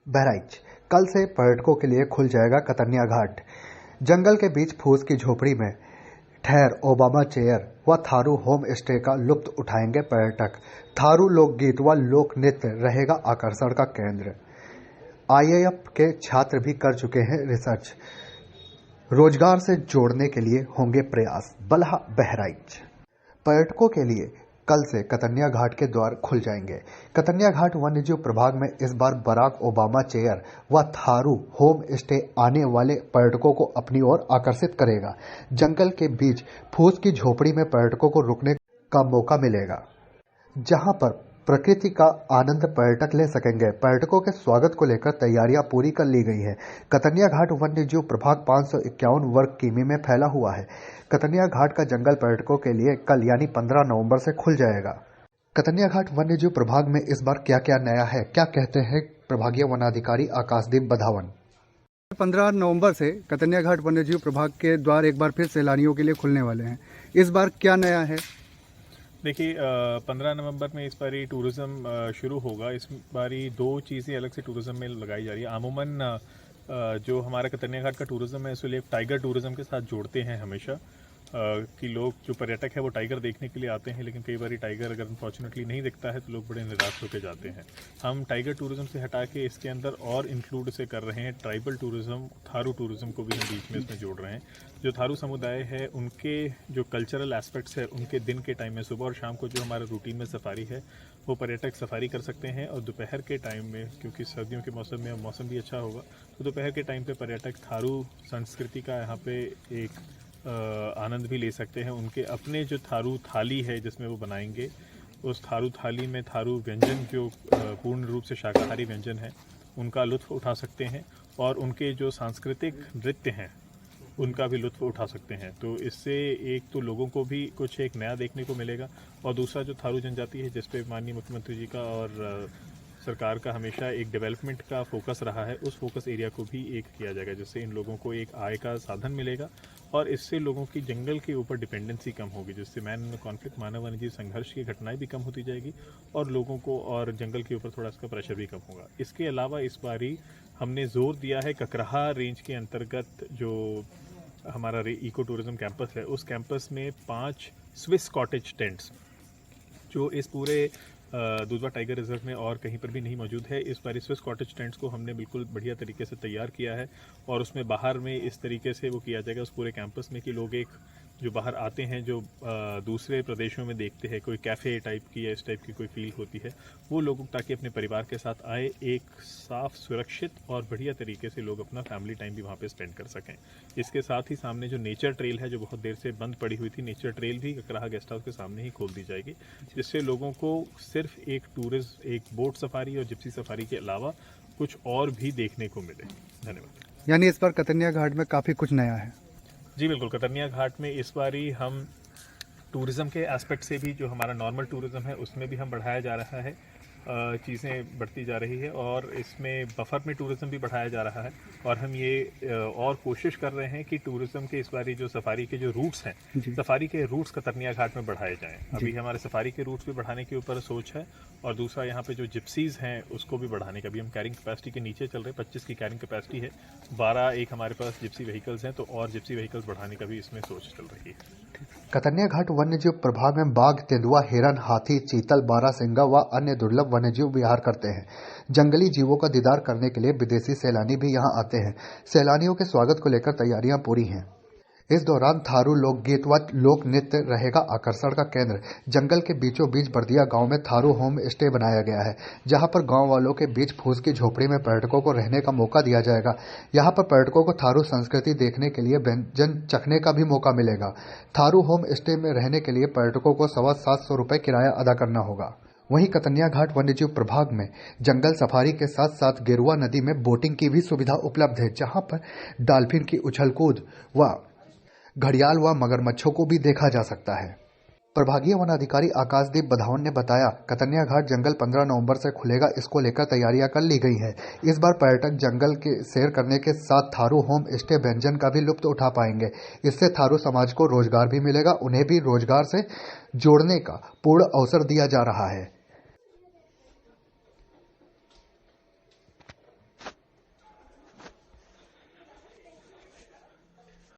बहराइच कल से पर्यटकों के लिए खुल जाएगा कतन्या घाट। जंगल के बीच फूस की झोपड़ी में ठहर ओबामा चेयर व थारू होम स्टे का लुत्फ उठाएंगे पर्यटक। थारू लोकगीत व लोक नृत्य रहेगा आकर्षण का केंद्र। आईएएफ के छात्र भी कर चुके हैं रिसर्च। रोजगार से जोड़ने के लिए होंगे प्रयास। बल्हा बहराइच पर्यटकों के लिए कल से कतन्या घाट के द्वार खुल जाएंगे। कतन्या घाट वन्यजीव प्रभाग में इस बार बराक ओबामा चेयर व थारू होम स्टे आने वाले पर्यटकों को अपनी ओर आकर्षित करेगा। जंगल के बीच फूस की झोपड़ी में पर्यटकों को रुकने का मौका मिलेगा, जहां पर प्रकृति का आनंद पर्यटक ले सकेंगे। पर्यटकों के स्वागत को लेकर तैयारियां पूरी कर ली गई हैं। कतन्या घाट वन्यजीव प्रभाग 551 वर्ग किमी में फैला हुआ है। कतन्या घाट का जंगल पर्यटकों के लिए कल यानी 15 नवंबर से खुल जाएगा। कतन्या घाट वन्यजीव प्रभाग में इस बार क्या क्या नया है, क्या कहते हैं प्रभागीय वनाधिकारी आकाशदीप बधावन। 15 नवंबर से कतन्या घाट वन्यजीव प्रभाग के द्वार एक बार फिर सैलानियों के लिए खुलने वाले हैं। इस बार क्या नया है? देखिए, 15 नवंबर में इस बारी टूरिज़्म शुरू होगा। इस बारी दो चीज़ें अलग से टूरिज़्म में लगाई जा रही है। अमूमन जो हमारा कतन्या घाट का टूरिज़्म है इसलिए टाइगर टूरिज़्म के साथ जोड़ते हैं हमेशा कि लोग जो पर्यटक है वो टाइगर देखने के लिए आते हैं, लेकिन कई बार टाइगर अगर अनफॉर्चुनेटली नहीं दिखता है तो लोग बड़े निराश होकर जाते हैं। हम टाइगर टूरिज़्म से हटा के इसके अंदर और इंक्लूड से कर रहे हैं ट्राइबल टूरिज़्म, थारू टूरिज़्म को भी हम बीच में इसमें जोड़ रहे हैं। जो थारू समुदाय है उनके जो कल्चरल एस्पेक्ट्स है उनके दिन के टाइम में सुबह और शाम को जो हमारा रूटीन में सफारी है वो पर्यटक सफारी कर सकते हैं, और दोपहर के टाइम में क्योंकि सर्दियों के मौसम में मौसम भी अच्छा होगा तो दोपहर के टाइम पे पर्यटक थारू संस्कृति का यहाँ पे एक आनंद भी ले सकते हैं। उनके अपने जो थारू थाली है जिसमें वो बनाएंगे, उस थारू थाली में थारू व्यंजन जो पूर्ण रूप से शाकाहारी व्यंजन है उनका लुत्फ़ उठा सकते हैं, और उनके जो सांस्कृतिक नृत्य हैं उनका भी लुत्फ़ उठा सकते हैं। तो इससे एक तो लोगों को भी कुछ एक नया देखने को मिलेगा, और दूसरा जो थारू जनजाति है जिस पे माननीय मुख्यमंत्री जी का और सरकार का हमेशा एक डेवलपमेंट का फोकस रहा है, उस फोकस एरिया को भी एक किया जाएगा, जिससे इन लोगों को एक आय का साधन मिलेगा, और इससे लोगों की जंगल के ऊपर डिपेंडेंसी कम होगी, जिससे मैन कॉन्फ्लिक्ट मानव वन्यजीव संघर्ष की घटनाएं भी कम होती जाएगी, और लोगों को और जंगल के ऊपर थोड़ा इसका प्रेशर भी कम होगा। इसके अलावा इस बारी हमने जोर दिया है ककराहा रेंज के अंतर्गत जो हमारा इको टूरिज्म कैंपस है, उस कैंपस में 5 स्विस कॉटेज टेंट्स जो इस पूरे दुधवा टाइगर रिजर्व में और कहीं पर भी नहीं मौजूद है। इस बार स्विस कॉटेज टेंट्स को हमने बिल्कुल बढ़िया तरीके से तैयार किया है, और उसमें बाहर में इस तरीके से वो किया जाएगा उस पूरे कैंपस में कि लोग एक जो बाहर आते हैं जो दूसरे प्रदेशों में देखते हैं कोई कैफ़े टाइप की या इस टाइप की कोई फील होती है, वो लोग ताकि अपने परिवार के साथ आए, एक साफ सुरक्षित और बढ़िया तरीके से लोग अपना फैमिली टाइम भी वहाँ पे स्पेंड कर सकें। इसके साथ ही सामने जो नेचर ट्रेल है जो बहुत देर से बंद पड़ी हुई थी, नेचर ट्रेल भी ककराहा गेस्ट हाउस के सामने ही खोल दी जाएगी, जिससे लोगों को सिर्फ एक टूरिस्ट एक बोट सफारी और जिप्सी सफारी के अलावा कुछ और भी देखने को मिले। धन्यवाद। यानी इस बार कतन्या घाट में काफ़ी कुछ नया है। जी बिल्कुल, कतन्या घाट में इस बारी हम टूरिज़्म के एस्पेक्ट से भी जो हमारा नॉर्मल टूरिज़्म है उसमें भी हम बढ़ाया जा रहा है, चीज़ें बढ़ती जा रही है, और इसमें बफर में टूरिज़्म भी बढ़ाया जा रहा है, और हम ये और कोशिश कर रहे हैं कि टूरिज़्म के इस बारी जो सफारी के जो रूट्स हैं, सफारी के रूट्स कतन्या घाट में बढ़ाए जाएं। अभी हमारे सफारी के रूट्स भी बढ़ाने के ऊपर सोच है, और दूसरा यहाँ पे जो जिप्सीज़ हैं उसको भी बढ़ाने का भी हम कैरिंग कैपेसिटी के नीचे चल रहे हैं। 25 की कैरिंग कैपेसिटी है, 12 एक हमारे पास जिप्सी व्हीकल्स हैं, तो और जिप्सी व्हीकल्स बढ़ाने का भी इसमें सोच चल रही है। कतन्या घाट वन्यजीव प्रभाग में बाघ, तेंदुआ, हिरन, हाथी, चीतल, बारहसिंगा व अन्य दुर्लभ वन्यजीव विहार करते हैं। जंगली जीवों का दीदार करने के लिए विदेशी सैलानी भी यहां आते हैं। सैलानियों के स्वागत को लेकर तैयारियां पूरी हैं। इस दौरान थारू लोकगीत व लोक नृत्य रहेगा आकर्षण का केंद्र। जंगल के बीचों बीच बर्दिया गांव में थारू होम स्टे बनाया गया है, जहां पर गांव वालों के बीच फूस की झोपड़ी में पर्यटकों को रहने का मौका दिया जाएगा। यहां पर पर्यटकों को थारू संस्कृति देखने के लिए व्यंजन चखने का भी मौका मिलेगा। थारू होम स्टे में रहने के लिए पर्यटकों को 750 रुपये किराया अदा करना होगा। वहीं कतन्या घाट वन्यजीव प्रभाग में जंगल सफारी के साथ साथ गेरुआ नदी में बोटिंग की भी सुविधा उपलब्ध है, जहां पर डॉल्फिन की उछलकूद व घड़ियाल व मगरमच्छों को भी देखा जा सकता है। प्रभागीय वनाधिकारी आकाशदीप बधावन ने बताया, कतन्या घाट जंगल 15 नवंबर से खुलेगा, इसको लेकर तैयारियां कर ली गई हैं। इस बार पर्यटक जंगल के सैर करने के साथ थारू होम स्टे व्यंजन का भी लुत्फ उठा पाएंगे। इससे थारू समाज को रोजगार भी मिलेगा, उन्हें भी रोजगार से जोड़ने का पूर्ण अवसर दिया जा रहा है।